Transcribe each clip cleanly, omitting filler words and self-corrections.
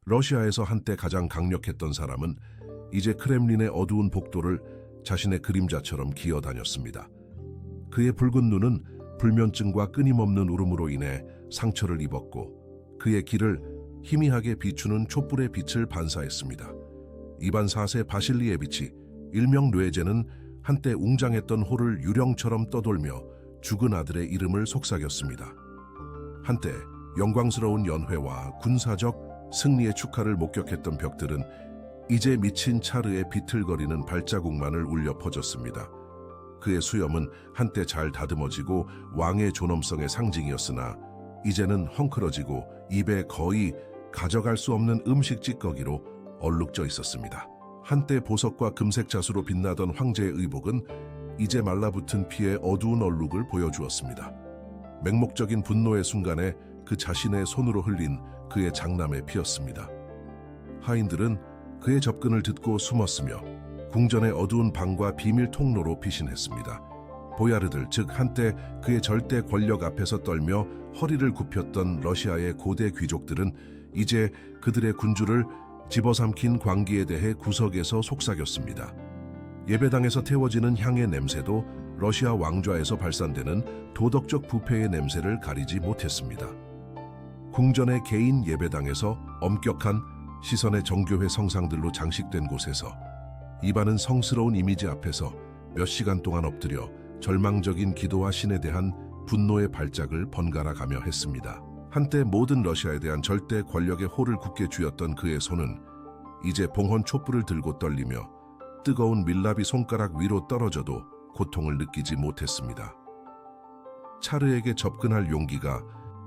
러시아에서 한때 가장 강력했던 사람은 이제 크렘린의 어두운 복도를 자신의 그림자처럼 기어다녔습니다. 그의 붉은 눈은 불면증과 끊임없는 울음으로 인해 상처를 입었고 그의 길을 희미하게 비추는 촛불의 빛을 반사했습니다. 이반 4세 바실리에비치, 일명 뇌제는 한때 웅장했던 호를 유령처럼 떠돌며 죽은 아들의 이름을 속삭였습니다. 한때 영광스러운 연회와 군사적 승리의 축하를 목격했던 벽들은 이제 미친 차르의 비틀거리는 발자국만을 울려 퍼졌습니다. 그의 수염은 한때 잘 다듬어지고 왕의 존엄성의 상징이었으나 이제는 헝클어지고 입에 거의 가져갈 수 없는 음식 찌꺼기로 얼룩져 있었습니다. 한때 보석과 금색 자수로 빛나던 황제의 의복은 이제 말라붙은 피의 어두운 얼룩을 보여주었습니다. 맹목적인 분노의 순간에 그 자신의 손으로 흘린 그의 장남의 피였습니다. 하인들은 그의 접근을 듣고 숨었으며 궁전의 어두운 방과 비밀 통로로 피신했습니다. 보야르들, 즉 한때 그의 절대 권력 앞에서 떨며 허리를 굽혔던 러시아의 고대 귀족들은 이제 그들의 군주를 집어삼킨 광기에 대해 구석에서 속삭였습니다. 예배당에서 태워지는 향의 냄새도 러시아 왕좌에서 발산되는 도덕적 부패의 냄새를 가리지 못했습니다. 궁전의 개인 예배당에서 엄격한 시선의 정교회 성상들로 장식된 곳에서 이반은 성스러운 이미지 앞에서 몇 시간 동안 엎드려 절망적인 기도와 신에 대한 분노의 발작을 번갈아 가며 했습니다. 한때 모든 러시아에 대한 절대 권력의 호를 굳게 쥐었던 그의 손은 이제 봉헌 촛불을 들고 떨리며 뜨거운 밀랍이 손가락 위로 떨어져도 고통을 느끼지 못했습니다. 차르에게 접근할 용기가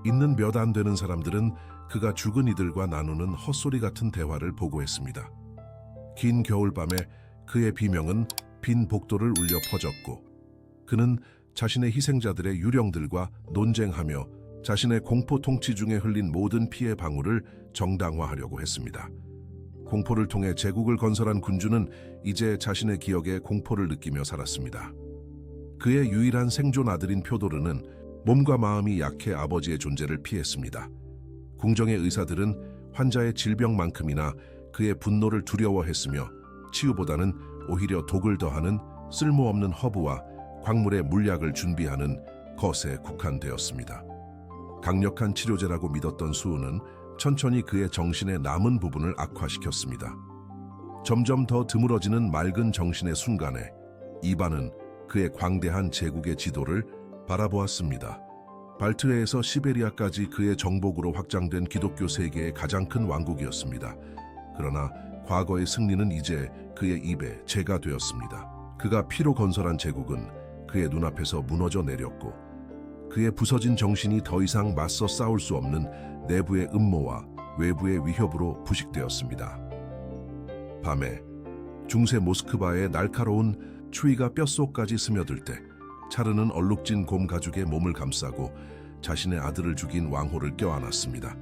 있는 몇 안 되는 사람들은 그가 죽은 이들과 나누는 헛소리 같은 대화를 보고했습니다. 긴 겨울밤에 그의 비명은 빈 복도를 울려 퍼졌고 그는 자신의 희생자들의 유령들과 논쟁하며 자신의 공포 통치 중에 흘린 모든 피해 방울을 정당화하려고 했습니다. 공포를 통해 제국을 건설한 군주는 이제 자신의 기억에 공포를 느끼며 살았습니다. 그의 유일한 생존 아들인 표도르는 몸과 마음이 약해 아버지의 존재를 피했습니다. 궁정의 의사들은 환자의 질병만큼이나 그의 분노를 두려워했으며 치유보다는 오히려 독을 더하는 쓸모없는 허브와 광물의 물약을 준비하는 것에 국한되었습니다. 강력한 치료제라고 믿었던 수은은 천천히 그의 정신의 남은 부분을 악화시켰습니다. 점점 더 드물어지는 맑은 정신의 순간에 이반은 그의 광대한 제국의 지도를 바라보았습니다. 발트해에서 시베리아까지 그의 정복으로 확장된 기독교 세계의 가장 큰 왕국이었습니다. 그러나 과거의 승리는 이제 그의 입에 재가 되었습니다. 그가 피로 건설한 제국은 그의 눈앞에서 무너져 내렸고 그의 부서진 정신이 더 이상 맞서 싸울 수 없는 내부의 음모와 외부의 위협으로 부식되었습니다. 밤에 중세 모스크바의 날카로운 추위가 뼛속까지 스며들 때 차르는 얼룩진 곰 가죽에 몸을 감싸고 자신의 아들을 죽인 왕호를 껴안았습니다.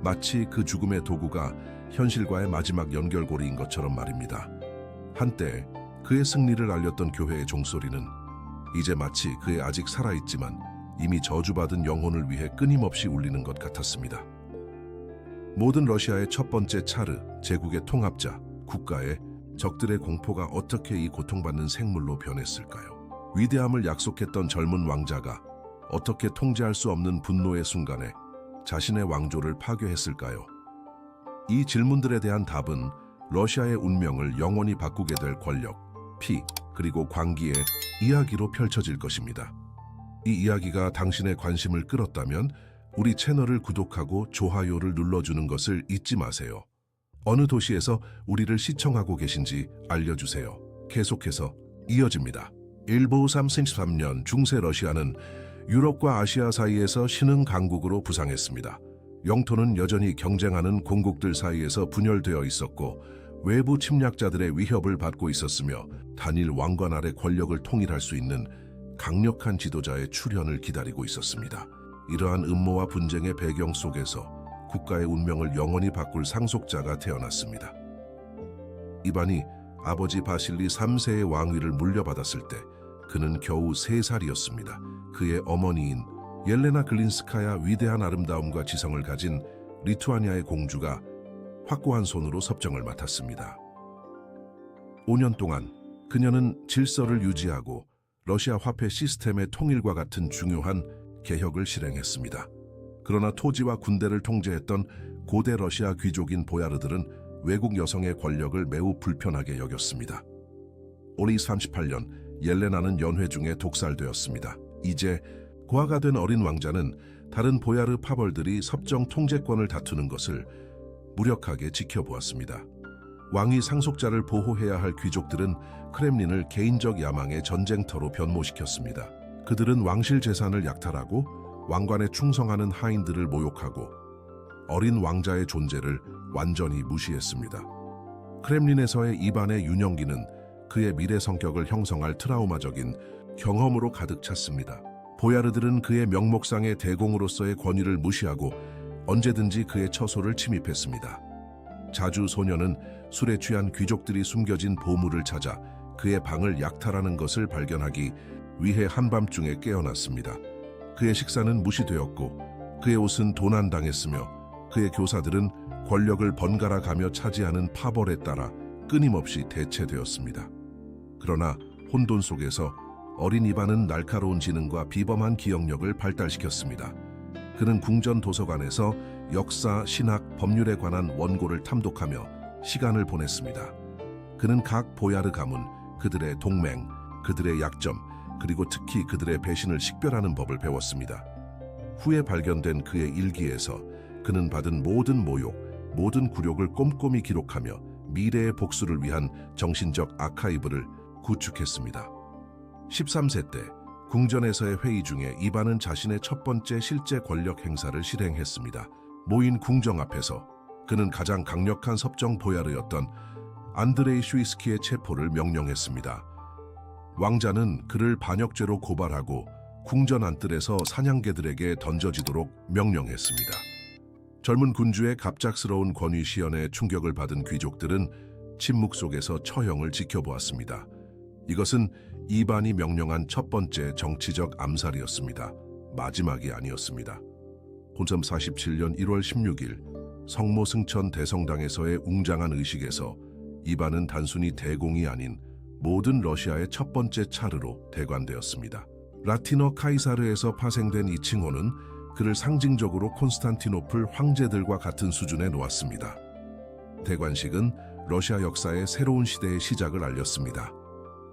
마치 그 죽음의 도구가 현실과의 마지막 연결고리인 것처럼 말입니다. 한때 그의 승리를 알렸던 교회의 종소리는 이제 마치 그의 아직 살아있지만 이미 저주받은 영혼을 위해 끊임없이 울리는 것 같았습니다. 모든 러시아의 첫 번째 차르, 제국의 통합자, 국가의 적들의 공포가 어떻게 이 고통받는 생물로 변했을까요? 위대함을 약속했던 젊은 왕자가 어떻게 통제할 수 없는 분노의 순간에 자신의 왕조를 파괴했을까요? 이 질문들에 대한 답은 러시아의 운명을 영원히 바꾸게 될 권력, 피, 그리고 광기의 이야기로 펼쳐질 것입니다. 이 이야기가 당신의 관심을 끌었다면 우리 채널을 구독하고 좋아요를 눌러주는 것을 잊지 마세요. 어느 도시에서 우리를 시청하고 계신지 알려주세요. 계속해서 이어집니다. 1933년 중세 러시아는 유럽과 아시아 사이에서 신흥 강국으로 부상했습니다. 영토는 여전히 경쟁하는 공국들 사이에서 분열되어 있었고 외부 침략자들의 위협을 받고 있었으며 단일 왕관 아래 권력을 통일할 수 있는 강력한 지도자의 출현을 기다리고 있었습니다. 이러한 음모와 분쟁의 배경 속에서 국가의 운명을 영원히 바꿀 상속자가 태어났습니다. 이반이 아버지 바실리 3세의 왕위를 물려받았을 때 그는 겨우 3살이었습니다. 그의 어머니인 옐레나 글린스카야 위대한 아름다움과 지성을 가진 리투아니아의 공주가 확고한 손으로 섭정을 맡았습니다. 5년 동안 그녀는 질서를 유지하고 러시아 화폐 시스템의 통일과 같은 중요한 개혁을 실행했습니다. 그러나 토지와 군대를 통제했던 고대 러시아 귀족인 보야르들은 외국 여성의 권력을 매우 불편하게 여겼습니다. 올해 38년 옐레나는 연회 중에 독살되었습니다. 이제 고아가 된 어린 왕자는 다른 보야르 파벌들이 섭정 통제권을 다투는 것을 무력하게 지켜보았습니다. 왕이 상속자를 보호해야 할 귀족들은 크렘린을 개인적 야망의 전쟁터로 변모시켰습니다. 그들은 왕실 재산을 약탈하고 왕관에 충성하는 하인들을 모욕하고 어린 왕자의 존재를 완전히 무시했습니다. 크렘린에서의 이반의 유년기는 그의 미래 성격을 형성할 트라우마적인 경험으로 가득 찼습니다. 보야르들은 그의 명목상의 대공으로서의 권위를 무시하고 언제든지 그의 처소를 침입했습니다. 자주 소녀는 술에 취한 귀족들이 숨겨진 보물을 찾아 그의 방을 약탈하는 것을 발견하기 위해 한밤중에 깨어났습니다. 그의 식사는 무시되었고 그의 옷은 도난당했으며 그의 교사들은 권력을 번갈아 가며 차지하는 파벌에 따라 끊임없이 대체되었습니다. 그러나 혼돈 속에서 어린 이반은 날카로운 지능과 비범한 기억력을 발달시켰습니다. 그는 궁전 도서관에서 역사, 신학, 법률에 관한 원고를 탐독하며 시간을 보냈습니다. 그는 각 보야르 가문, 그들의 동맹, 그들의 약점, 그리고 특히 그들의 배신을 식별하는 법을 배웠습니다. 후에 발견된 그의 일기에서 그는 받은 모든 모욕, 모든 굴욕을 꼼꼼히 기록하며 미래의 복수를 위한 정신적 아카이브를 구축했습니다. 13세 때 궁전에서의 회의 중에 이반은 자신의 첫 번째 실제 권력 행사를 실행했습니다. 모인 궁정 앞에서 그는 가장 강력한 섭정 보야르였던 안드레이 슈이스키의 체포를 명령했습니다. 왕자는 그를 반역죄로 고발하고 궁전 안뜰에서 사냥개들에게 던져지도록 명령했습니다. 젊은 군주의 갑작스러운 권위 시연에 충격을 받은 귀족들은 침묵 속에서 처형을 지켜보았습니다. 이것은 이반이 명령한 첫 번째 정치적 암살이었습니다. 마지막이 아니었습니다. 혼섬 47년 1월 16일 성모 승천 대성당에서의 웅장한 의식에서 이반은 단순히 대공이 아닌 모든 러시아의 첫 번째 차르로 대관되었습니다. 라티너 카이사르에서 파생된 이 칭호는 그를 상징적으로 콘스탄티노플 황제들과 같은 수준에 놓았습니다. 대관식은 러시아 역사의 새로운 시대의 시작을 알렸습니다.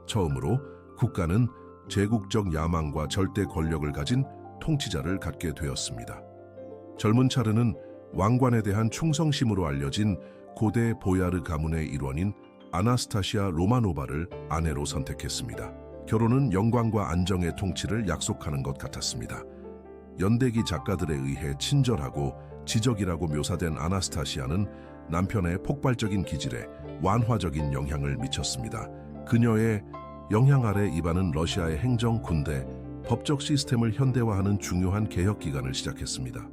처음으로 국가는 제국적 야망과 절대 권력을 가진 통치자를 갖게 되었습니다. 젊은 차르는 왕관에 대한 충성심으로 알려진 고대 보야르 가문의 일원인 아나스타시아 로마노바를 아내로 선택했습니다. 결혼은 영광과 안정의 통치를 약속하는 것 같았습니다. 연대기 작가들에 의해 친절하고 지적이라고 묘사된 아나스타시아는 남편의 폭발적인 기질에 완화적인 영향을 미쳤습니다. 그녀의 영향 아래 이반은 러시아의 행정, 군대, 법적 시스템을 현대화하는 중요한 개혁 기간을 시작했습니다.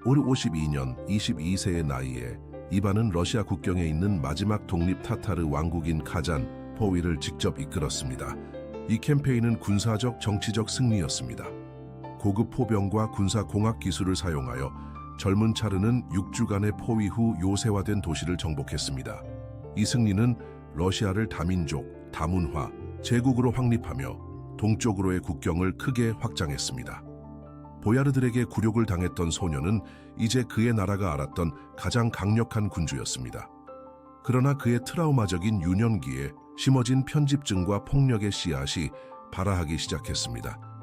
올해 52년 22세의 나이에 이반은 러시아 국경에 있는 마지막 독립 타타르 왕국인 카잔, 포위를 직접 이끌었습니다. 이 캠페인은 군사적, 정치적 승리였습니다. 고급 포병과 군사 공학 기술을 사용하여 젊은 차르는 6주간의 포위 후 요새화된 도시를 정복했습니다. 이 승리는 러시아를 다민족, 다문화, 제국으로 확립하며 동쪽으로의 국경을 크게 확장했습니다. 보야르들에게 굴욕을 당했던 소녀는 이제 그의 나라가 알았던 가장 강력한 군주였습니다. 그러나 그의 트라우마적인 유년기에 심어진 편집증과 폭력의 씨앗이 발아하기 시작했습니다.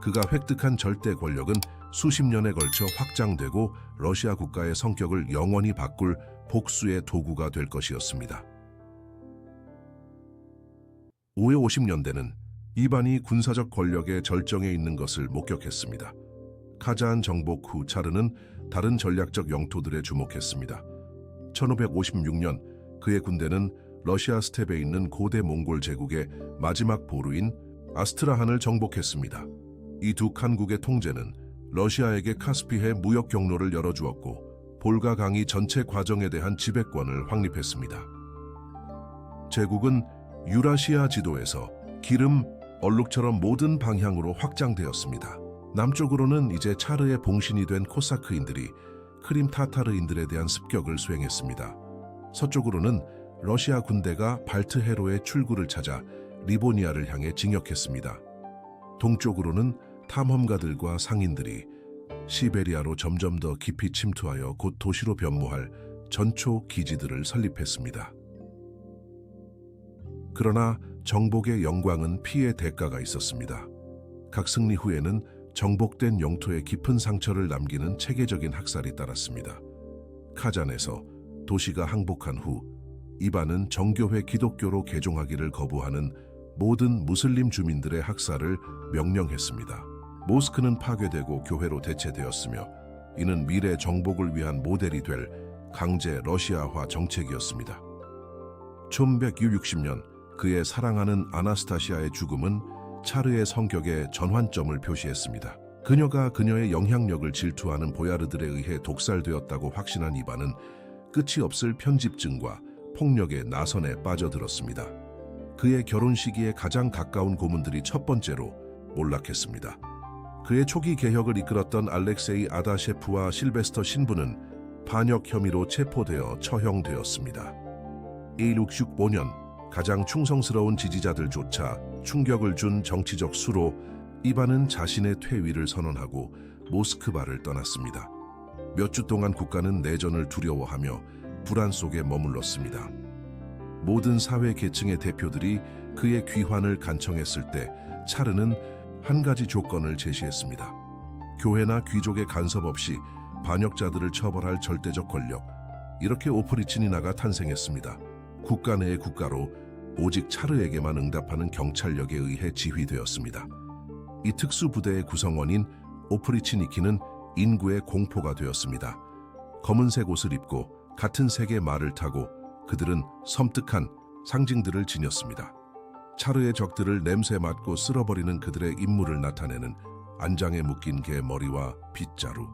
그가 획득한 절대 권력은 수십 년에 걸쳐 확장되고 러시아 국가의 성격을 영원히 바꿀 복수의 도구가 될 것이었습니다. 550년대는 이반이 군사적 권력의 절정에 있는 것을 목격했습니다. 카자한 정복 후 차르는 다른 전략적 영토들에 주목했습니다. 1556년 그의 군대는 러시아 스텝에 있는 고대 몽골 제국의 마지막 보루인 아스트라한을 정복했습니다. 이 두 칸국의 통제는 러시아에게 카스피해 무역 경로를 열어주었고 볼가 강이 전체 과정에 대한 지배권을 확립했습니다. 제국은 유라시아 지도에서 기름, 얼룩처럼 모든 방향으로 확장되었습니다. 남쪽으로는 이제 차르의 봉신이 된 코사크인들이, 크림 타타르인들에 대한 습격을 수행했습니다. 서쪽으로는 러시아 군대가 발트해로의 출구를 찾아 리보니아를 향해 진격했습니다. 동쪽으로는 탐험가들과 상인들이 시베리아로 점점 더 깊이 침투하여 곧 도시로 변모할 전초 기지들을 설립했습니다. 그러나 정복의 영광은 피해 대가가 있었습니다. 각 승리 후에는 정복된 영토에 깊은 상처를 남기는 체계적인 학살이 따랐습니다. 카잔에서 도시가 항복한 후 이반은 정교회 기독교로 개종하기를 거부하는 모든 무슬림 주민들의 학살을 명령했습니다. 모스크는 파괴되고 교회로 대체되었으며 이는 미래 정복을 위한 모델이 될 강제 러시아화 정책이었습니다. 1160년 그의 사랑하는 아나스타시아의 죽음은 차르의 성격에 전환점을 표시했습니다. 그녀가 그녀의 영향력을 질투하는 보야르들에 의해 독살되었다고 확신한 이반은 끝이 없을 편집증과 폭력의 나선에 빠져들었습니다. 그의 결혼 시기에 가장 가까운 고문들이 첫 번째로 몰락했습니다. 그의 초기 개혁을 이끌었던 알렉세이 아다셰프와 실베스터 신부는 반역 혐의로 체포되어 처형되었습니다. 1665년 가장 충성스러운 지지자들조차 충격을 준 정치적 수로 이반은 자신의 퇴위를 선언하고 모스크바를 떠났습니다. 몇 주 동안 국가는 내전을 두려워하며 불안 속에 머물렀습니다. 모든 사회 계층의 대표들이 그의 귀환을 간청했을 때 차르는 한 가지 조건을 제시했습니다. 교회나 귀족의 간섭 없이 반역자들을 처벌할 절대적 권력, 이렇게 오프리치니나가 탄생했습니다. 국가 내의 국가로 오직 차르에게만 응답하는 경찰력에 의해 지휘되었습니다. 이 특수부대의 구성원인 오프리치니키는 인구의 공포가 되었습니다. 검은색 옷을 입고 같은 색의 말을 타고 그들은 섬뜩한 상징들을 지녔습니다. 차르의 적들을 냄새 맡고 쓸어버리는 그들의 임무를 나타내는 안장에 묶인 개 머리와 빗자루.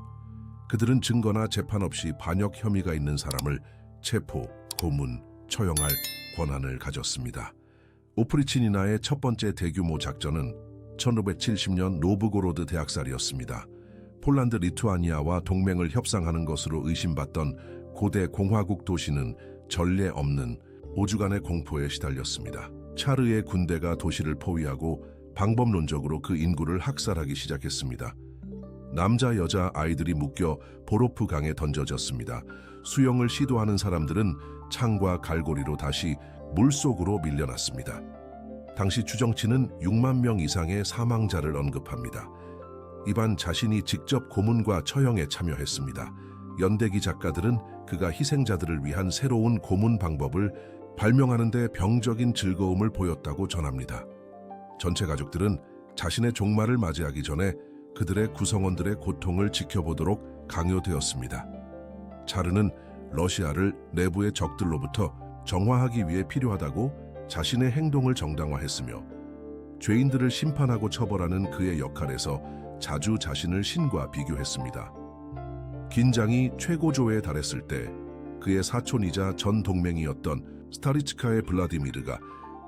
그들은 증거나 재판 없이 반역 혐의가 있는 사람을 체포, 고문, 처형할 권한을 가졌습니다. 오프리치니나의 첫 번째 대규모 작전은 1570년 노브고로드 대학살이었습니다. 폴란드 리투아니아와 동맹을 협상하는 것으로 의심받던 고대 공화국 도시는 전례 없는 5주간의 공포에 시달렸습니다. 차르의 군대가 도시를 포위하고 방법론적으로 그 인구를 학살하기 시작했습니다. 남자, 여자, 아이들이 묶여 보로프 강에 던져졌습니다. 수영을 시도하는 사람들은 창과 갈고리로 다시 물속으로 밀려났습니다. 당시 추정치는 6만 명 이상의 사망자를 언급합니다. 이반 자신이 직접 고문과 처형에 참여했습니다. 연대기 작가들은 그가 희생자들을 위한 새로운 고문 방법을 발명하는 데 병적인 즐거움을 보였다고 전합니다. 전체 가족들은 자신의 종말을 맞이하기 전에 그들의 구성원들의 고통을 지켜보도록 강요되었습니다. 차르는 러시아를 내부의 적들로부터 정화하기 위해 필요하다고 자신의 행동을 정당화했으며 죄인들을 심판하고 처벌하는 그의 역할에서 자주 자신을 신과 비교했습니다. 긴장이 최고조에 달했을 때 그의 사촌이자 전 동맹이었던 스타리츠카의 블라디미르가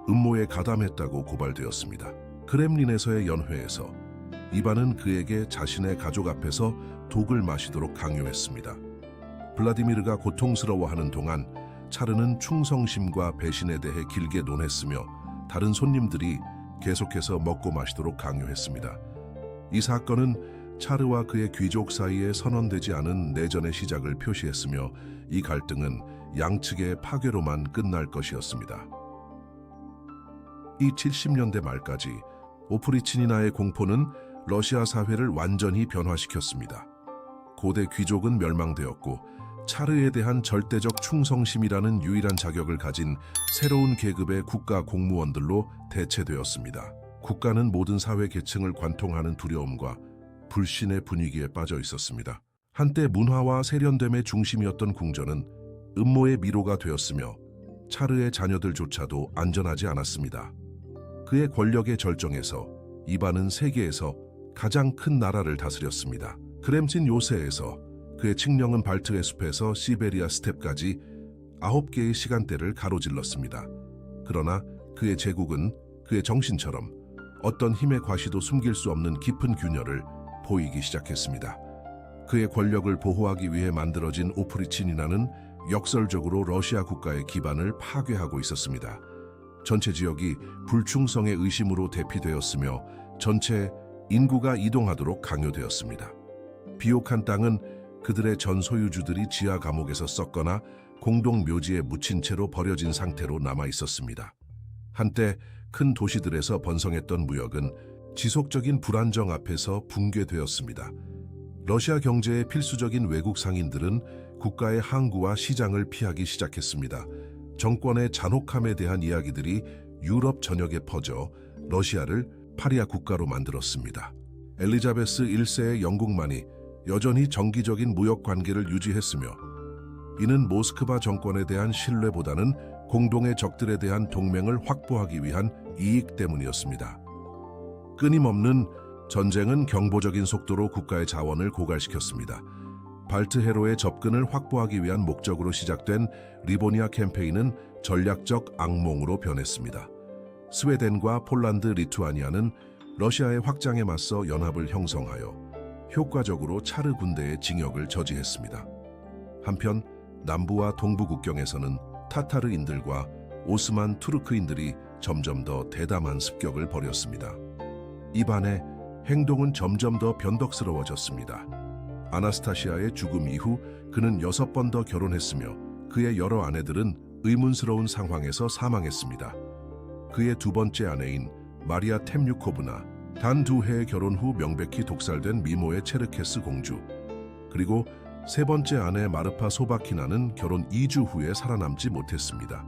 음모에 가담했다고 고발되었습니다. 크렘린에서의 연회에서 이반은 그에게 자신의 가족 앞에서 독을 마시도록 강요했습니다. 블라디미르가 고통스러워하는 동안 차르는 충성심과 배신에 대해 길게 논했으며 다른 손님들이 계속해서 먹고 마시도록 강요했습니다. 이 사건은 차르와 그의 귀족 사이에 선언되지 않은 내전의 시작을 표시했으며 이 갈등은 양측의 파괴로만 끝날 것이었습니다. 이 70년대 말까지 오프리치니나의 공포는 러시아 사회를 완전히 변화시켰습니다. 고대 귀족은 멸망되었고 차르에 대한 절대적 충성심이라는 유일한 자격을 가진 새로운 계급의 국가 공무원들로 대체되었습니다. 국가는 모든 사회 계층을 관통하는 두려움과 불신의 분위기에 빠져 있었습니다. 한때 문화와 세련됨의 중심이었던 궁전은 음모의 미로가 되었으며 차르의 자녀들조차도 안전하지 않았습니다. 그의 권력의 절정에서 이반은 세계에서 가장 큰 나라를 다스렸습니다. 크렘친 요새에서 그의 칙령은 발트해 숲에서 시베리아 스텝까지 9개의 시간대를 가로질렀습니다. 그러나 그의 제국은 그의 정신처럼 어떤 힘의 과시도 숨길 수 없는 깊은 균열을 보이기 시작했습니다. 그의 권력을 보호하기 위해 만들어진 오프리친이나는 역설적으로 러시아 국가의 기반을 파괴하고 있었습니다. 전체 지역이 불충성의 의심으로 대피되었으며 전체 인구가 이동하도록 강요되었습니다. 비옥한 땅은 그들의 전 소유주들이 지하 감옥에서 썩거나 공동 묘지에 묻힌 채로 버려진 상태로 남아 있었습니다. 한때 큰 도시들에서 번성했던 무역은 지속적인 불안정 앞에서 붕괴되었습니다. 러시아 경제의 필수적인 외국 상인들은 국가의 항구와 시장을 피하기 시작했습니다. 정권의 잔혹함에 대한 이야기들이 유럽 전역에 퍼져 러시아를 파리아 국가로 만들었습니다. 엘리자베스 1세의 영국만이 여전히 정기적인 무역 관계를 유지했으며 이는 모스크바 정권에 대한 신뢰보다는 공동의 적들에 대한 동맹을 확보하기 위한 이익 때문이었습니다. 끊임없는 전쟁은 경보적인 속도로 국가의 자원을 고갈시켰습니다. 발트해로의 접근을 확보하기 위한 목적으로 시작된 리보니아 캠페인은 전략적 악몽으로 변했습니다. 스웨덴과 폴란드, 리투아니아는 러시아의 확장에 맞서 연합을 형성하여 효과적으로 차르 군대의 징역을 저지했습니다. 한편 남부와 동부 국경에서는 타타르인들과 오스만 투르크인들이 점점 더 대담한 습격을 벌였습니다. 이반의 행동은 점점 더 변덕스러워졌습니다. 아나스타시아의 죽음 이후 그는 6번 더 결혼했으며 그의 여러 아내들은 의문스러운 상황에서 사망했습니다. 그의 두 번째 아내인 마리아 템유코브나, 단 2해의 결혼 후 명백히 독살된 미모의 체르케스 공주, 그리고 세 번째 아내 마르파 소바키나는 결혼 2주 후에 살아남지 못했습니다.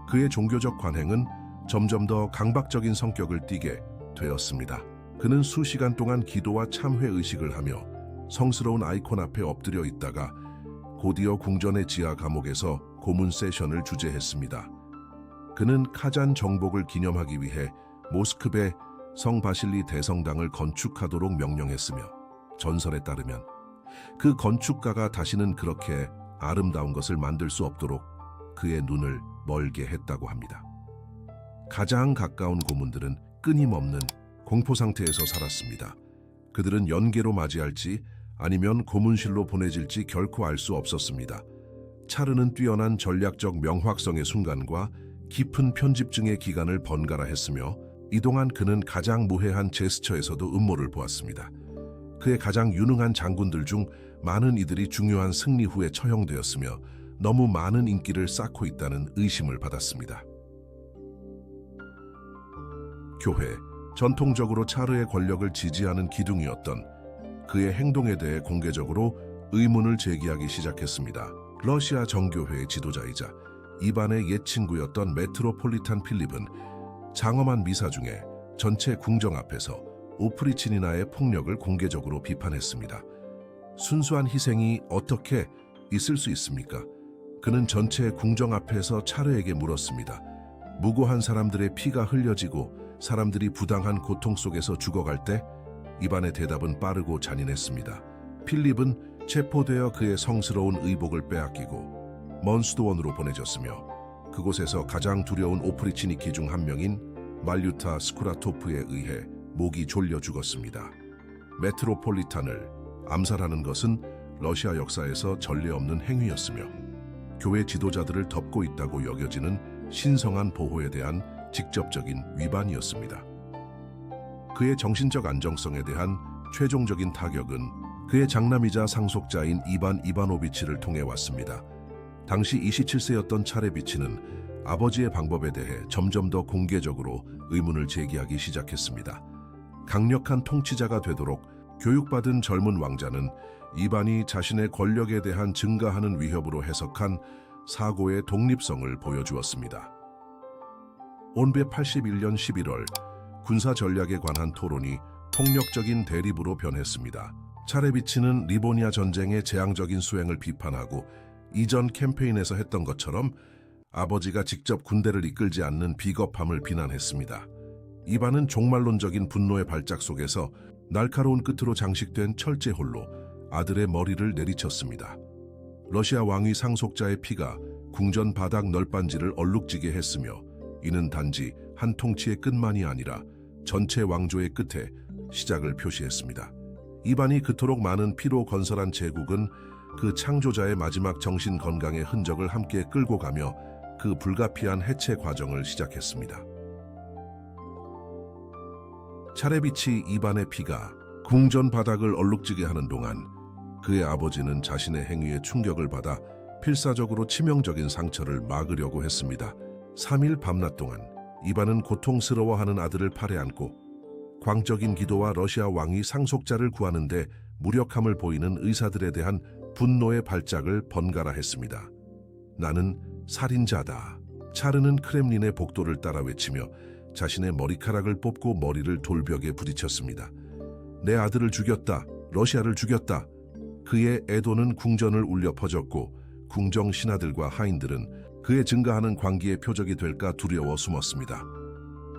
그의 종교적 관행은 점점 더 강박적인 성격을 띠게 되었습니다. 그는 수시간 동안 기도와 참회 의식을 하며 성스러운 아이콘 앞에 엎드려 있다가 곧이어 궁전의 지하 감옥에서 고문 세션을 주재했습니다. 그는 카잔 정복을 기념하기 위해 모스크베 성 바실리 대성당을 건축하도록 명령했으며 전설에 따르면 그 건축가가 다시는 그렇게 아름다운 것을 만들 수 없도록 그의 눈을 멀게 했다고 합니다. 가장 가까운 고문들은 끊임없는 공포 상태에서 살았습니다. 그들은 연계로 맞이할지 아니면 고문실로 보내질지 결코 알 수 없었습니다. 차르는 뛰어난 전략적 명확성의 순간과 깊은 편집증의 기간을 번갈아 했으며 이동안 그는 가장 무해한 제스처에서도 음모를 보았습니다. 그의 가장 유능한 장군들 중 많은 이들이 중요한 승리 후에 처형되었으며 너무 많은 인기를 쌓고 있다는 의심을 받았습니다. 교회, 전통적으로 차르의 권력을 지지하는 기둥이었던 그의 행동에 대해 공개적으로 의문을 제기하기 시작했습니다. 러시아 정교회의 지도자이자 이반의 옛 친구였던 메트로폴리탄 필립은 장엄한 미사 중에 전체 궁정 앞에서 오프리치니나의 폭력을 공개적으로 비판했습니다. 순수한 희생이 어떻게 있을 수 있습니까? 그는 전체 궁정 앞에서 차르에게 물었습니다. 무고한 사람들의 피가 흘려지고 사람들이 부당한 고통 속에서 죽어갈 때 이반의 대답은 빠르고 잔인했습니다. 필립은 체포되어 그의 성스러운 의복을 빼앗기고 먼 수도원으로 보내졌으며 그곳에서 가장 두려운 오프리치니키 중 한 명인 말류타 스쿠라토프에 의해 목이 졸려 죽었습니다. 메트로폴리탄을 암살하는 것은 러시아 역사에서 전례 없는 행위였으며 교회 지도자들을 덮고 있다고 여겨지는 신성한 보호에 대한 직접적인 위반이었습니다. 그의 정신적 안정성에 대한 최종적인 타격은 그의 장남이자 상속자인 이반 이바노비치를 통해 왔습니다. 당시 27세였던 차레비치는 아버지의 방법에 대해 점점 더 공개적으로 의문을 제기하기 시작했습니다. 강력한 통치자가 되도록 교육받은 젊은 왕자는 이반이 자신의 권력에 대한 증가하는 위협으로 해석한 사고의 독립성을 보여주었습니다. 온베 81년 11월 군사 전략에 관한 토론이 폭력적인 대립으로 변했습니다. 차레비치는 리보니아 전쟁의 재앙적인 수행을 비판하고 이전 캠페인에서 했던 것처럼 아버지가 직접 군대를 이끌지 않는 비겁함을 비난했습니다. 이반은 종말론적인 분노의 발작 속에서 날카로운 끝으로 장식된 철제홀로 아들의 머리를 내리쳤습니다. 러시아 왕위 상속자의 피가 궁전 바닥 널빤지를 얼룩지게 했으며 이는 단지 한 통치의 끝만이 아니라 전체 왕조의 끝에 시작을 표시했습니다. 이반이 그토록 많은 피로 건설한 제국은 그 창조자의 마지막 정신 건강의 흔적을 함께 끌고 가며 그 불가피한 해체 과정을 시작했습니다. 차례비치 이반의 피가 궁전 바닥을 얼룩지게 하는 동안 그의 아버지는 자신의 행위에 충격을 받아 필사적으로 치명적인 상처를 막으려고 했습니다. 3일 밤낮 동안 이반은 고통스러워하는 아들을 팔에 안고 광적인 기도와 러시아 왕이 상속자를 구하는데 무력함을 보이는 의사들에 대한 분노의 발작을 번갈아 했습니다. 나는 살인자다. 차르는 크렘린의 복도를 따라 외치며 자신의 머리카락을 뽑고 머리를 돌벽에 부딪혔습니다. 내 아들을 죽였다. 러시아를 죽였다. 그의 애도는 궁전을 울려 퍼졌고 궁정 신하들과 하인들은 그의 증가하는 광기의 표적이 될까 두려워 숨었습니다.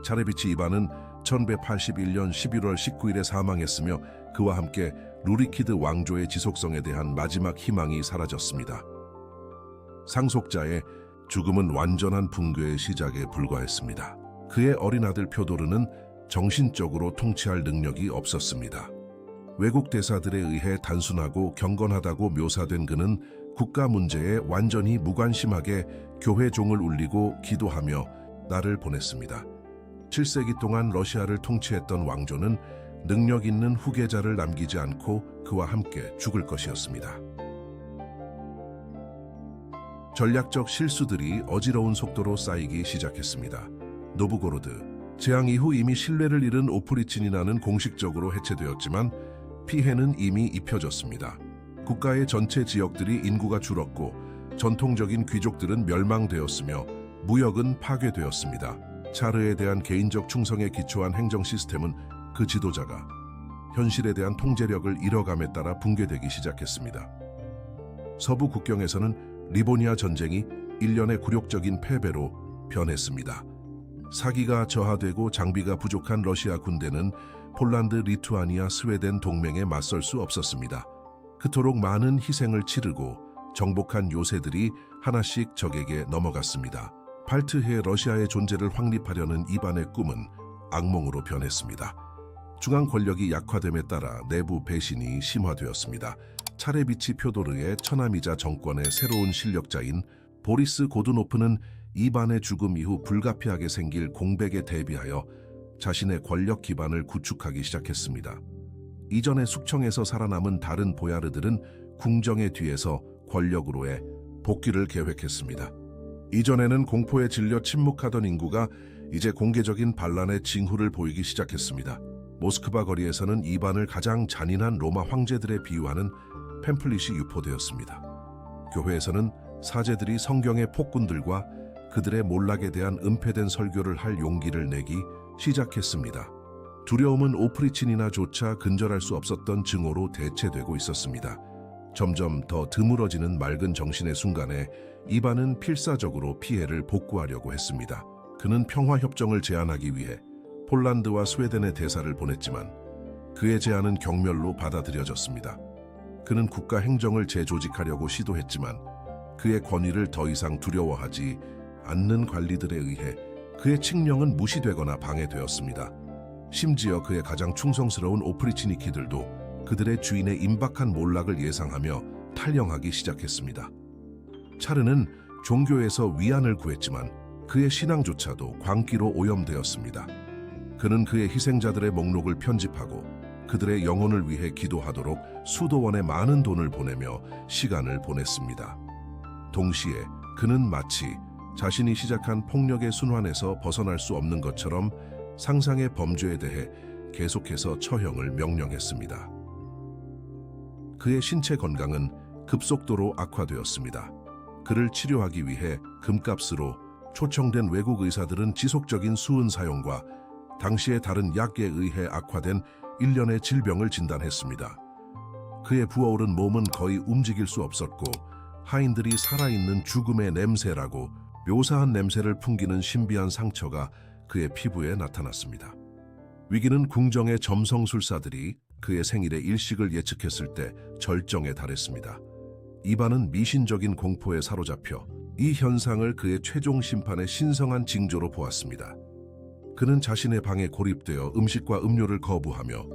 차레비치 이반은 1181년 11월 19일에 사망했으며 그와 함께 루리키드 왕조의 지속성에 대한 마지막 희망이 사라졌습니다. 상속자의 죽음은 완전한 붕괴의 시작에 불과했습니다. 그의 어린 아들 표도르는 정신적으로 통치할 능력이 없었습니다. 외국 대사들에 의해 단순하고 경건하다고 묘사된 그는 국가 문제에 완전히 무관심하게 교회 종을 울리고 기도하며 날을 보냈습니다. 7세기 동안 러시아를 통치했던 왕조는 능력 있는 후계자를 남기지 않고 그와 함께 죽을 것이었습니다. 전략적 실수들이 어지러운 속도로 쌓이기 시작했습니다. 노브고로드, 재앙 이후 이미 신뢰를 잃은 오프리친이나는 공식적으로 해체되었지만 피해는 이미 입혀졌습니다. 국가의 전체 지역들이 인구가 줄었고 전통적인 귀족들은 멸망되었으며 무역은 파괴되었습니다. 차르에 대한 개인적 충성에 기초한 행정 시스템은 그 지도자가 현실에 대한 통제력을 잃어감에 따라 붕괴되기 시작했습니다. 서부 국경에서는 리보니아 전쟁이 일련의 굴욕적인 패배로 변했습니다. 사기가 저하되고 장비가 부족한 러시아 군대는 폴란드, 리투아니아, 스웨덴 동맹에 맞설 수 없었습니다. 그토록 많은 희생을 치르고 정복한 요새들이 하나씩 적에게 넘어갔습니다. 발트해 러시아의 존재를 확립하려는 이반의 꿈은 악몽으로 변했습니다. 중앙 권력이 약화됨에 따라 내부 배신이 심화되었습니다. 차레비치 표도르의 처남이자 정권의 새로운 실력자인 보리스 고두노프는 이반의 죽음 이후 불가피하게 생길 공백에 대비하여 자신의 권력 기반을 구축하기 시작했습니다. 이전의 숙청에서 살아남은 다른 보야르들은 궁정의 뒤에서 권력으로의 복귀를 계획했습니다. 이전에는 공포에 질려 침묵하던 인구가 이제 공개적인 반란의 징후를 보이기 시작했습니다. 모스크바 거리에서는 이반을 가장 잔인한 로마 황제들에 비유하는 팸플릿이 유포되었습니다. 교회에서는 사제들이 성경의 폭군들과 그들의 몰락에 대한 은폐된 설교를 할 용기를 내기 시작했습니다. 두려움은 오프리친이나조차 근절할 수 없었던 증오로 대체되고 있었습니다. 점점 더 드물어지는 맑은 정신의 순간에 이반은 필사적으로 피해를 복구하려고 했습니다. 그는 평화협정을 제안하기 위해 폴란드와 스웨덴의 대사를 보냈지만 그의 제안은 경멸로 받아들여졌습니다. 그는 국가 행정을 재조직하려고 시도했지만 그의 권위를 더 이상 두려워하지 않는 관리들에 의해 그의 칙령은 무시되거나 방해되었습니다. 심지어 그의 가장 충성스러운 오프리치니키들도 그들의 주인의 임박한 몰락을 예상하며 탈영하기 시작했습니다. 차르는 종교에서 위안을 구했지만 그의 신앙조차도 광기로 오염되었습니다. 그는 그의 희생자들의 목록을 편집하고 그들의 영혼을 위해 기도하도록 수도 원에 많은 돈을 보내며 시간을 보냈습니다. 동시에 그는 마치 자신이 시작한 폭력의 순환에서 벗어날 수 없는 것처럼 상상의 범죄에 대해 계속해서 처형을 명령했습니다. 그의 신체 건강은 급속도로 악화되었습니다. 그를 치료하기 위해 금값으로 초청된 외국 의사들은 지속적인 수은 사용과 당시의 다른 약에 의해 악화된 일련의 질병을 진단했습니다. 그의 부어오른 몸은 거의 움직일 수 없었고 하인들이 살아있는 죽음의 냄새라고 묘사한 냄새를 풍기는 신비한 상처가 그의 피부에 나타났습니다. 위기는 궁정의 점성술사들이 그의 생일에 일식을 예측했을 때 절정에 달했습니다. 이반은 미신적인 공포에 사로잡혀 이 현상을 그의 최종 심판의 신성한 징조로 보았습니다. 그는 자신의 방에 고립되어 음식과 음료를 거부하며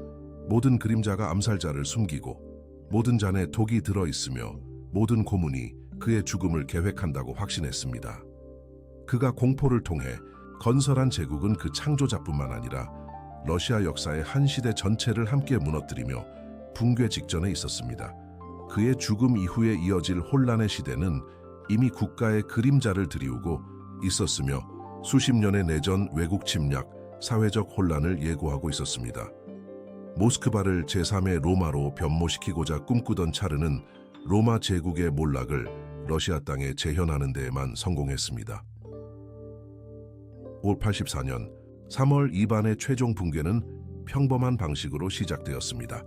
모든 그림자가 암살자를 숨기고 모든 잔에 독이 들어있으며 모든 고문이 그의 죽음을 계획한다고 확신했습니다. 그가 공포를 통해 건설한 제국은 그 창조자뿐만 아니라 러시아 역사의 한 시대 전체를 함께 무너뜨리며 붕괴 직전에 있었습니다. 그의 죽음 이후에 이어질 혼란의 시대는 이미 국가의 그림자를 드리우고 있었으며 수십 년의 내전, 외국 침략, 사회적 혼란을 예고하고 있었습니다. 모스크바를 제3의 로마로 변모시키고자 꿈꾸던 차르는 로마 제국의 몰락을 러시아 땅에 재현하는 데에만 성공했습니다. 올 84년 3월 이반의 최종 붕괴는 평범한 방식으로 시작되었습니다.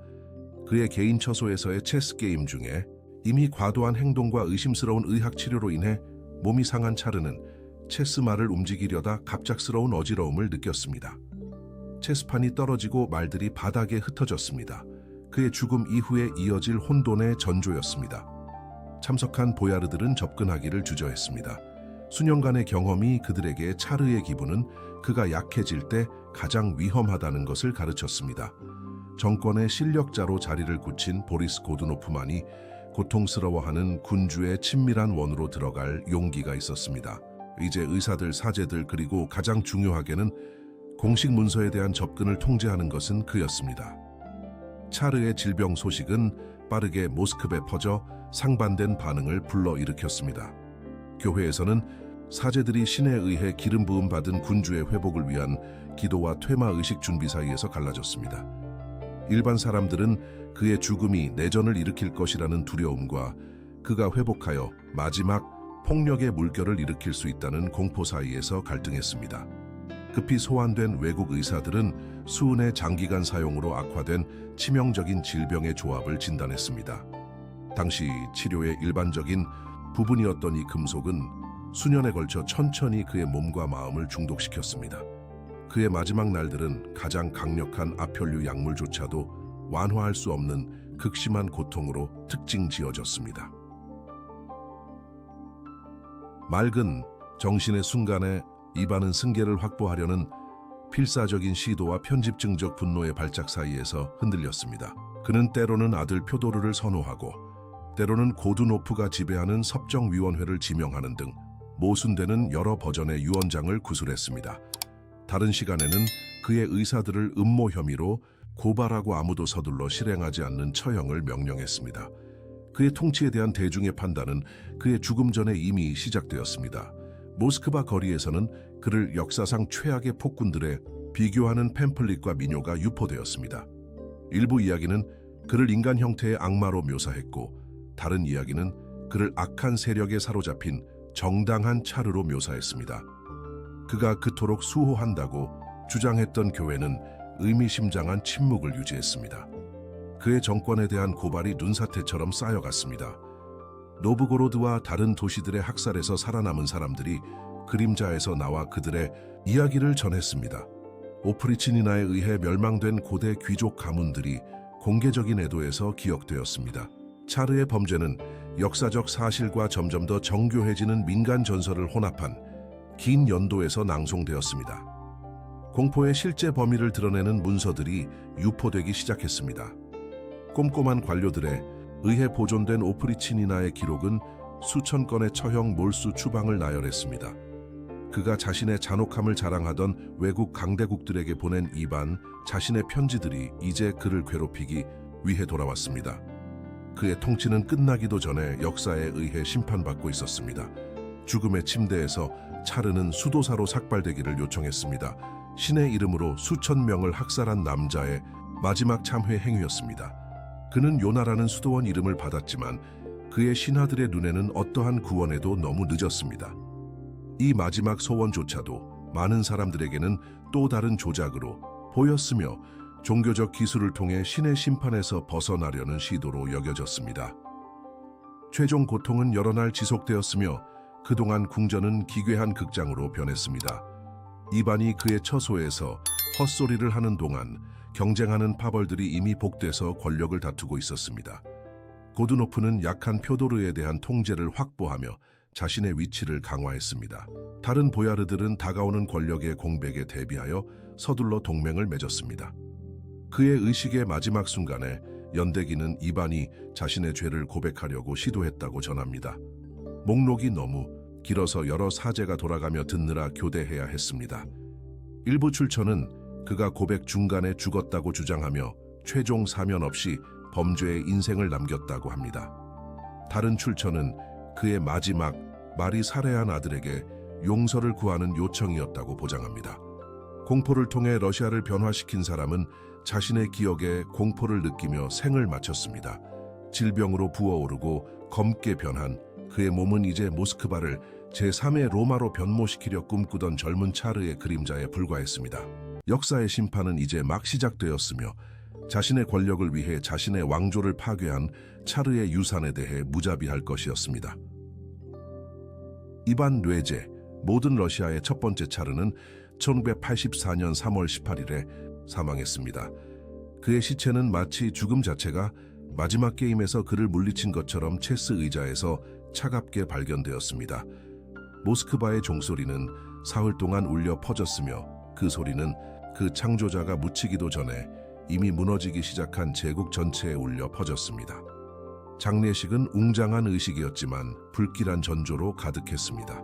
그의 개인 처소에서의 체스 게임 중에 이미 과도한 행동과 의심스러운 의학 치료로 인해 몸이 상한 차르는 체스말을 움직이려다 갑작스러운 어지러움을 느꼈습니다. 체스판이 떨어지고 말들이 바닥에 흩어졌습니다. 그의 죽음 이후에 이어질 혼돈의 전조였습니다. 참석한 보야르들은 접근하기를 주저했습니다. 수년간의 경험이 그들에게 차르의 기분은 그가 약해질 때 가장 위험하다는 것을 가르쳤습니다. 정권의 실력자로 자리를 굳힌 보리스 고두노프만이 고통스러워하는 군주의 친밀한 원으로 들어갈 용기가 있었습니다. 이제 의사들, 사제들 그리고 가장 중요하게는 공식 문서에 대한 접근을 통제하는 것은 그였습니다. 차르의 질병 소식은 빠르게 모스크바에 퍼져 상반된 반응을 불러일으켰습니다. 교회에서는 사제들이 신에 의해 기름 부음 받은 군주의 회복을 위한 기도와 퇴마의식 준비 사이에서 갈라졌습니다. 일반 사람들은 그의 죽음이 내전을 일으킬 것이라는 두려움과 그가 회복하여 마지막 폭력의 물결을 일으킬 수 있다는 공포 사이에서 갈등했습니다. 급히 소환된 외국 의사들은 수은의 장기간 사용으로 악화된 치명적인 질병의 조합을 진단했습니다. 당시 치료의 일반적인 부분이었던 이 금속은 수년에 걸쳐 천천히 그의 몸과 마음을 중독시켰습니다. 그의 마지막 날들은 가장 강력한 아편류 약물조차도 완화할 수 없는 극심한 고통으로 특징 지어졌습니다. 맑은 정신의 순간에 이반은 승계를 확보하려는 필사적인 시도와 편집증적 분노의 발작 사이에서 흔들렸습니다. 그는 때로는 아들 표도르를 선호하고 때로는 고두노프가 지배하는 섭정위원회를 지명하는 등 모순되는 여러 버전의 유언장을 구술했습니다. 다른 시간에는 그의 의사들을 음모 혐의로 고발하고 아무도 서둘러 실행하지 않는 처형을 명령했습니다. 그의 통치에 대한 대중의 판단은 그의 죽음 전에 이미 시작되었습니다. 모스크바 거리에서는 그를 역사상 최악의 폭군들에 비교하는 팸플릿과 민요가 유포되었습니다. 일부 이야기는 그를 인간 형태의 악마로 묘사했고 다른 이야기는 그를 악한 세력에 사로잡힌 정당한 차르로 묘사했습니다. 그가 그토록 수호한다고 주장했던 교회는 의미심장한 침묵을 유지했습니다. 그의 정권에 대한 고발이 눈사태처럼 쌓여갔습니다. 노브고로드와 다른 도시들의 학살에서 살아남은 사람들이 그림자에서 나와 그들의 이야기를 전했습니다. 오프리치니나에 의해 멸망된 고대 귀족 가문들이 공개적인 애도에서 기억되었습니다. 차르의 범죄는 역사적 사실과 점점 더 정교해지는 민간 전설을 혼합한 긴 연도에서 낭송되었습니다. 공포의 실제 범위를 드러내는 문서들이 유포되기 시작했습니다. 꼼꼼한 관료들에 의해 보존된 오프리치니나의 기록은 수천 건의 처형 몰수 추방을 나열했습니다. 그가 자신의 잔혹함을 자랑하던 외국 강대국들에게 보낸 이반 자신의 편지들이 이제 그를 괴롭히기 위해 돌아왔습니다. 그의 통치는 끝나기도 전에 역사에 의해 심판받고 있었습니다. 죽음의 침대에서 차르는 수도사로 삭발되기를 요청했습니다. 신의 이름으로 수천 명을 학살한 남자의 마지막 참회 행위였습니다. 그는 요나라는 수도원 이름을 받았지만 그의 신하들의 눈에는 어떠한 구원에도 너무 늦었습니다. 이 마지막 소원조차도 많은 사람들에게는 또 다른 조작으로 보였으며 종교적 기술을 통해 신의 심판에서 벗어나려는 시도로 여겨졌습니다. 최종 고통은 여러 날 지속되었으며 그동안 궁전은 기괴한 극장으로 변했습니다. 이반이 그의 처소에서 헛소리를 하는 동안 경쟁하는 파벌들이 이미 복돼서 권력을 다투고 있었습니다. 고두노프는 약한 표도르에 대한 통제를 확보하며 자신의 위치를 강화했습니다. 다른 보야르들은 다가오는 권력의 공백에 대비하여 서둘러 동맹을 맺었습니다. 그의 의식의 마지막 순간에 연대기는 이반이 자신의 죄를 고백하려고 시도했다고 전합니다. 목록이 너무 길어서 여러 사제가 돌아가며 듣느라 교대해야 했습니다. 일부 출처는 그가 고백 중간에 죽었다고 주장하며 최종 사면 없이 범죄의 인생을 남겼다고 합니다. 다른 출처는 그의 마지막 말이 살해한 아들에게 용서를 구하는 요청이었다고 보장합니다. 공포를 통해 러시아를 변화시킨 사람은 자신의 기억에 공포를 느끼며 생을 마쳤습니다. 질병으로 부어오르고 검게 변한 그의 몸은 이제 모스크바를 제3의 로마로 변모시키려 꿈꾸던 젊은 차르의 그림자에 불과했습니다. 역사의 심판은 이제 막 시작되었으며 자신의 권력을 위해 자신의 왕조를 파괴한 차르의 유산에 대해 무자비할 것이었습니다. 이반 뇌제, 모든 러시아의 첫 번째 차르는 1984년 3월 18일에 사망했습니다. 그의 시체는 마치 죽음 자체가 마지막 게임에서 그를 물리친 것처럼 체스 의자에서 차갑게 발견되었습니다. 모스크바의 종소리는 사흘 동안 울려 퍼졌으며 그 소리는 그 창조자가 묻히기도 전에 이미 무너지기 시작한 제국 전체에 울려 퍼졌습니다. 장례식은 웅장한 의식이었지만 불길한 전조로 가득했습니다.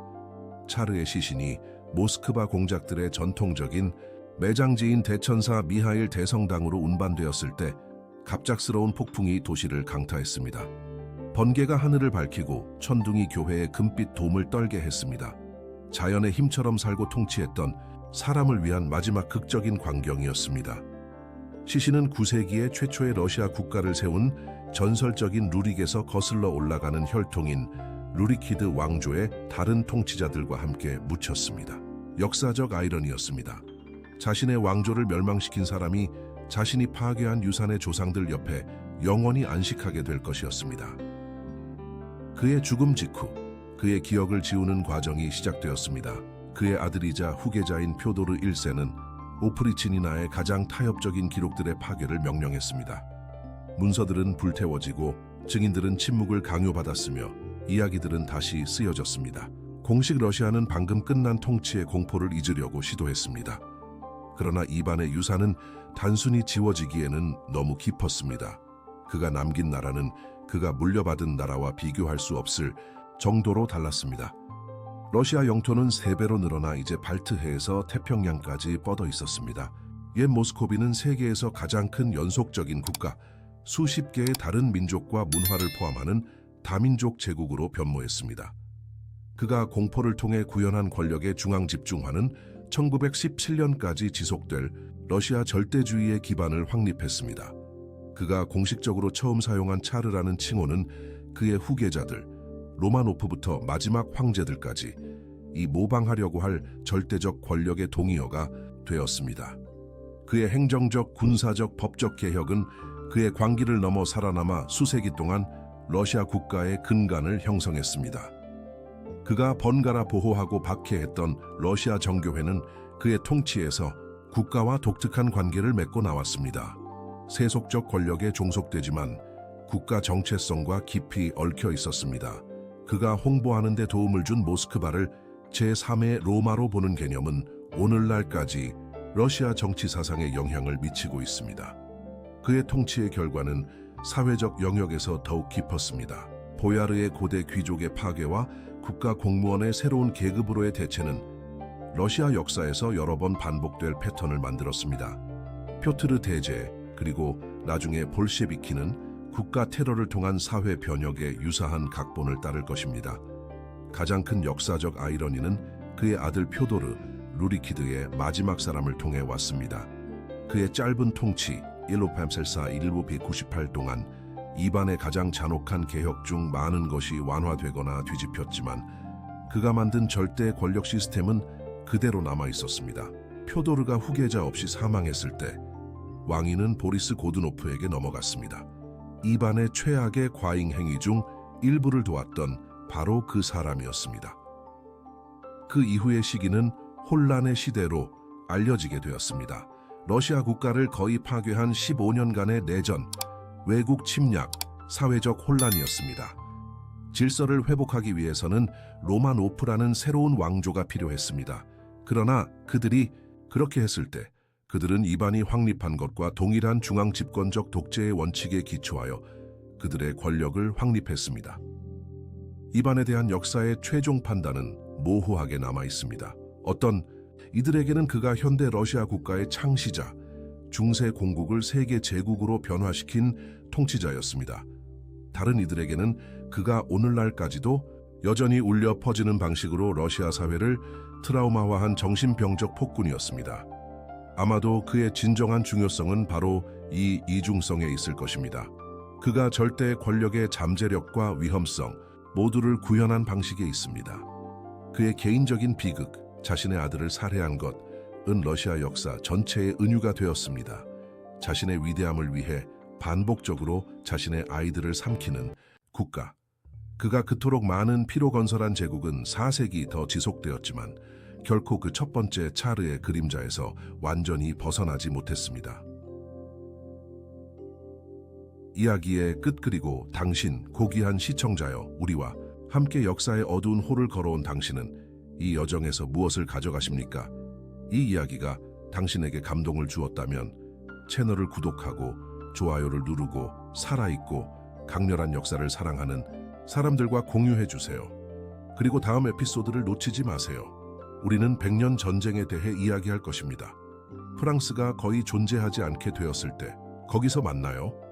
차르의 시신이 모스크바 공작들의 전통적인 매장지인 대천사 미하일 대성당으로 운반되었을 때 갑작스러운 폭풍이 도시를 강타했습니다. 번개가 하늘을 밝히고 천둥이 교회의 금빛 돔을 떨게 했습니다. 자연의 힘처럼 살고 통치했던 사람을 위한 마지막 극적인 광경이었습니다. 시신은 9세기에 최초의 러시아 국가를 세운 전설적인 루릭에서 거슬러 올라가는 혈통인 루리키드 왕조의 다른 통치자들과 함께 묻혔습니다. 역사적 아이러니였습니다. 자신의 왕조를 멸망시킨 사람이 자신이 파괴한 유산의 조상들 옆에 영원히 안식하게 될 것이었습니다. 그의 죽음 직후 그의 기억을 지우는 과정이 시작되었습니다. 그의 아들이자 후계자인 표도르 1세는 오프리치니나의 가장 타협적인 기록들의 파괴를 명령했습니다. 문서들은 불태워지고 증인들은 침묵을 강요받았으며 이야기들은 다시 쓰여졌습니다. 공식 러시아는 방금 끝난 통치의 공포를 잊으려고 시도했습니다. 그러나 이반의 유산은 단순히 지워지기에는 너무 깊었습니다. 그가 남긴 나라는 그가 물려받은 나라와 비교할 수 없을 정도로 달랐습니다. 러시아 영토는 3배로 늘어나 이제 발트해에서 태평양까지 뻗어 있었습니다. 옛 모스코비는 세계에서 가장 큰 연속적인 국가, 수십 개의 다른 민족과 문화를 포함하는 다민족 제국으로 변모했습니다. 그가 공포를 통해 구현한 권력의 중앙 집중화는 1917년까지 지속될 러시아 절대주의의 기반을 확립했습니다. 그가 공식적으로 처음 사용한 차르라는 칭호는 그의 후계자들, 로마노프부터 마지막 황제들까지 이 모방하려고 할 절대적 권력의 동의어가 되었습니다. 그의 행정적, 군사적, 법적 개혁은 그의 광기를 넘어 살아남아 수세기 동안 러시아 국가의 근간을 형성했습니다. 그가 번갈아 보호하고 박해했던 러시아 정교회는 그의 통치에서 국가와 독특한 관계를 맺고 나왔습니다. 세속적 권력에 종속되지만 국가 정체성과 깊이 얽혀 있었습니다. 그가 홍보하는 데 도움을 준 모스크바를 제3의 로마로 보는 개념은 오늘날까지 러시아 정치 사상에 영향을 미치고 있습니다. 그의 통치의 결과는 사회적 영역에서 더욱 깊었습니다. 보야르의 고대 귀족의 파괴와 국가 공무원의 새로운 계급으로의 대체는 러시아 역사에서 여러 번 반복될 패턴을 만들었습니다. 표트르 대제 그리고 나중에 볼셰비키는 국가 테러를 통한 사회 변혁에 유사한 각본을 따를 것입니다. 가장 큰 역사적 아이러니는 그의 아들 표도르, 루리키드의 마지막 사람을 통해 왔습니다. 그의 짧은 통치 1594-1998 동안 이반의 가장 잔혹한 개혁 중 많은 것이 완화되거나 뒤집혔지만 그가 만든 절대 권력 시스템은 그대로 남아 있었습니다. 표도르가 후계자 없이 사망했을 때 왕위는 보리스 고드노프에게 넘어갔습니다. 이반의 최악의 과잉 행위 중 일부를 도왔던 바로 그 사람이었습니다. 그 이후의 시기는 혼란의 시대로 알려지게 되었습니다. 러시아 국가를 거의 파괴한 15년간의 내전, 외국 침략, 사회적 혼란이었습니다. 질서를 회복하기 위해서는 로마노프라는 새로운 왕조가 필요했습니다. 그러나 그들이 그렇게 했을 때 그들은 이반이 확립한 것과 동일한 중앙 집권적 독재의 원칙에 기초하여 그들의 권력을 확립했습니다. 이반에 대한 역사의 최종 판단은 모호하게 남아 있습니다. 어떤 이들에게는 그가 현대 러시아 국가의 창시자, 중세 공국을 세계 제국으로 변화시킨 통치자였습니다. 다른 이들에게는 그가 오늘날까지도 여전히 울려 퍼지는 방식으로 러시아 사회를 트라우마화한 정신병적 폭군이었습니다. 아마도 그의 진정한 중요성은 바로 이 이중성에 있을 것입니다. 그가 절대 권력의 잠재력과 위험성 모두를 구현한 방식에 있습니다. 그의 개인적인 비극, 자신의 아들을 살해한 것은 러시아 역사 전체의 은유가 되었습니다. 자신의 위대함을 위해 반복적으로 자신의 아이들을 삼키는 국가. 그가 그토록 많은 피로 건설한 제국은 4세기 더 지속되었지만 결코 그 첫 번째 차르의 그림자에서 완전히 벗어나지 못했습니다. 이야기의 끝. 그리고 당신, 고귀한 시청자여, 우리와 함께 역사의 어두운 홀을 걸어온 당신은 이 여정에서 무엇을 가져가십니까? 이 이야기가 당신에게 감동을 주었다면 채널을 구독하고 좋아요를 누르고 살아있고 강렬한 역사를 사랑하는 사람들과 공유해주세요. 그리고 다음 에피소드를 놓치지 마세요. 우리는 100년 전쟁에 대해 이야기할 것입니다. 프랑스가 거의 존재하지 않게 되었을 때 거기서 만나요.